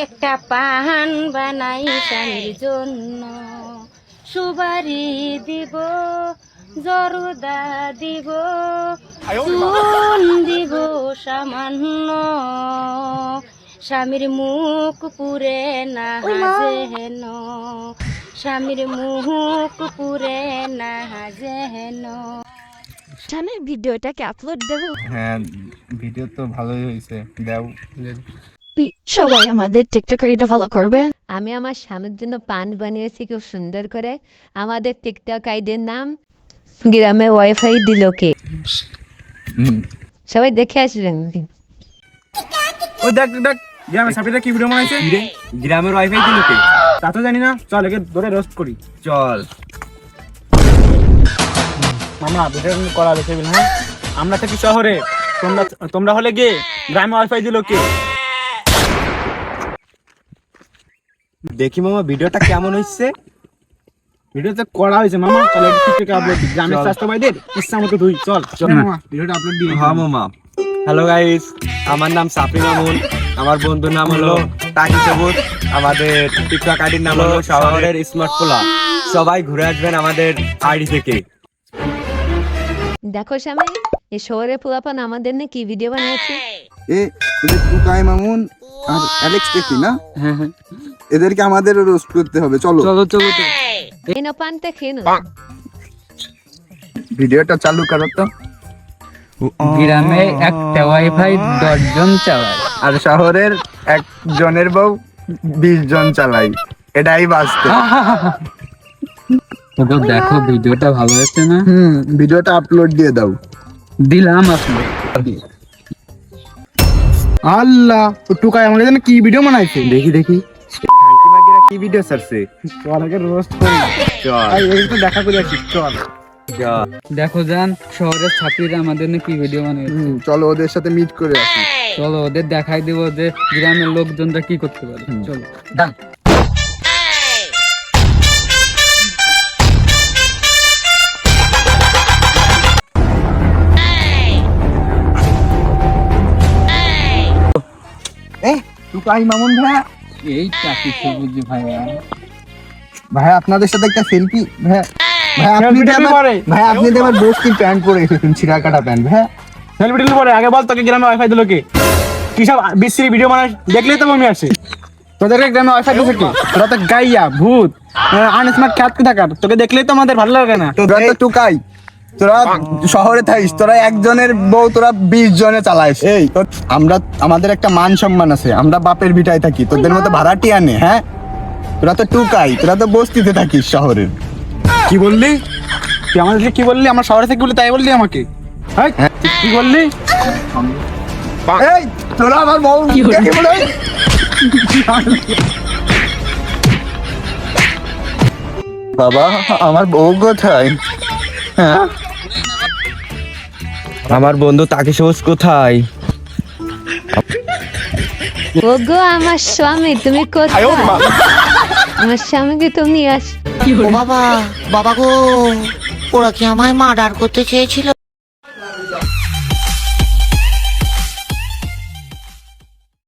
একটা পান বানাই স্বামীর জন্য, সুবারি দিব, জরদা দিব, চুন দিব সামান্য, স্বামীর মুখ পুরে না যেন, স্বামীর মুখ পুরে না যেন। জানে ভিডিওটাকে আপলোড দেবো? হ্যাঁ, ভিডিও তো ভালোই হয়েছে, দাও। সবাই আমাদের টিকটক আইডি ফলো করবে। আমি আমার স্বামীর জন্য পান বানিয়েছি খুব সুন্দর করে। আমাদের টিকটক আইডির নাম গ্রামে ওয়াইফাই দিল কে। সবাই দেখে আসবেন। ওই দেখ দেখ গ্রামের সাপিটা কি ভিডিও বানাইছে? গ্রামের ওয়াইফাই দিল কে? তা তো জানি না, চল একে ধরে রোস্ট করি। চল মামা ভিডিও করা দেখে বিল। হ্যাঁ, আমরা থাকি শহরে, তোমরা হলে গে গ্রামে ওয়াইফাই দিল কে? দেখি মামা ভিডিওটা কেমন হচ্ছে। ভিডিও তো করা হয়েছে মামা, চল টিকটকে আপলোড দিই। গ্রামের স্বাস্থ্য ভাইদের ইচ্ছা মতো ধুই। চল চল মামা ভিডিওটা আপলোড দিই। হ্যাঁ মামা। হ্যালো গাইস, আমার নাম সাফি মামুন, আমার বন্ধুর নাম হলো টাকি সবুজ, আমাদের টিকটক আইডির নাম হলো শহরের স্মার্ট পোলা। সবাই ঘুরে আসবেন আমাদের আইডি থেকে। দেখো স্বামী, এই শহরে পোলাপান আমাদের নিয়ে কি ভিডিও বানিয়েছে। এদের টুকাই মামুন আর অ্যালেক্স দেখি না, হ্যাঁ হ্যাঁ, এদেরকে আমাদের রোস্ট করতে হবে। চলো চলো চলো। এই না পানটা খেয়ে নাও। ভিডিওটা চালু করো তো। গ্রামে একটা ওয়াইফাই 10 জন চালায়, আর শহরের একজনের বউ 20 জন চালাই, এটাই বাস্তব। তো দেখো ভিডিওটা ভালো হচ্ছে না? ভিডিওটা আপলোড দিয়ে দাও। দিলাম আপলোড। আল্লাহ, তো টুকাই আমাদের জন্য কি ভিডিও বানাইছে? দেখি দেখি খানকি মাগিরা কি ভিডিও ছাড়ছে। চল আগে রোস্ট করি। চল এই এই তো দেখা করে আসি। চল চল। দেখো জান, শহরের ছাত্রীরা আমাদের নিয়ে কি ভিডিও বানিয়েছে। চলো ওদের সাথে মিট করে আসি। চলো ওদের দেখাই দেবো যে গ্রামের লোকজনরা কি করতে পারে। চলো। টুকাই মামুন ভাইয়া, এই চাকরি সবুজ ভাইয়া। ভাইয়া আপনাদের সাথে একটা সেলফি। ভাইয়া ভাইয়া আপনি Selfie তো টেলফি আবার- করে? ভাইয়া আপনি তো আবার বস্তির প্যান্ট পরে এসেছেন, ছিঁড়া কাটা প্যান্ট। ভাইয়া সেলফি টেলফি পরে আগে বল, তোকে গ্রামে ওয়াইফাই দিল কে? কি সব বিশ্রী ভিডিও বানাস, দেখলেই তো মনে আসে। তোদেরকে গ্রামে ওয়াইফাই দিছে কে? তোরা তো গাইয়া ভূত, আনস্মার্ট খ্যাত থাকার, তোকে দেখলেই তো আমাদের ভালো লাগে না। তোরা তো টুকাই, তোরা শহরে থাকিস, তোরা একজনের বউ তোরা 20 জনে চালাইস। এই আমরা, আমাদের একটা মান সম্মান আছে, আমরা বাপের ভিটায় থাকি, তোদের মতো ভাড়াটিয়া নে। হ্যাঁ, তোরা তো টুকাই, তোরা তো বস্তিতে থাকিস শহরের। কি বললি তুই আমাদেরকে? কি বললি? আমার শহরে থেকে বলি তাই বললি আমাকে? হ্যাঁ, তুই কি বললি? এই তোরা আমার বউ দেখে বলে, বাবা আমার বউ কোথায়? হ্যাঁ, আমার বন্ধু টাকি সবুজ কোথায়? ওগো আমার স্বামী, তুমি কোথায়? আমার স্বামীকে তুমি আস। ও বাবা, বাবা গো, ওরা কি আমায় মার্ডার করতে চেয়েছিল?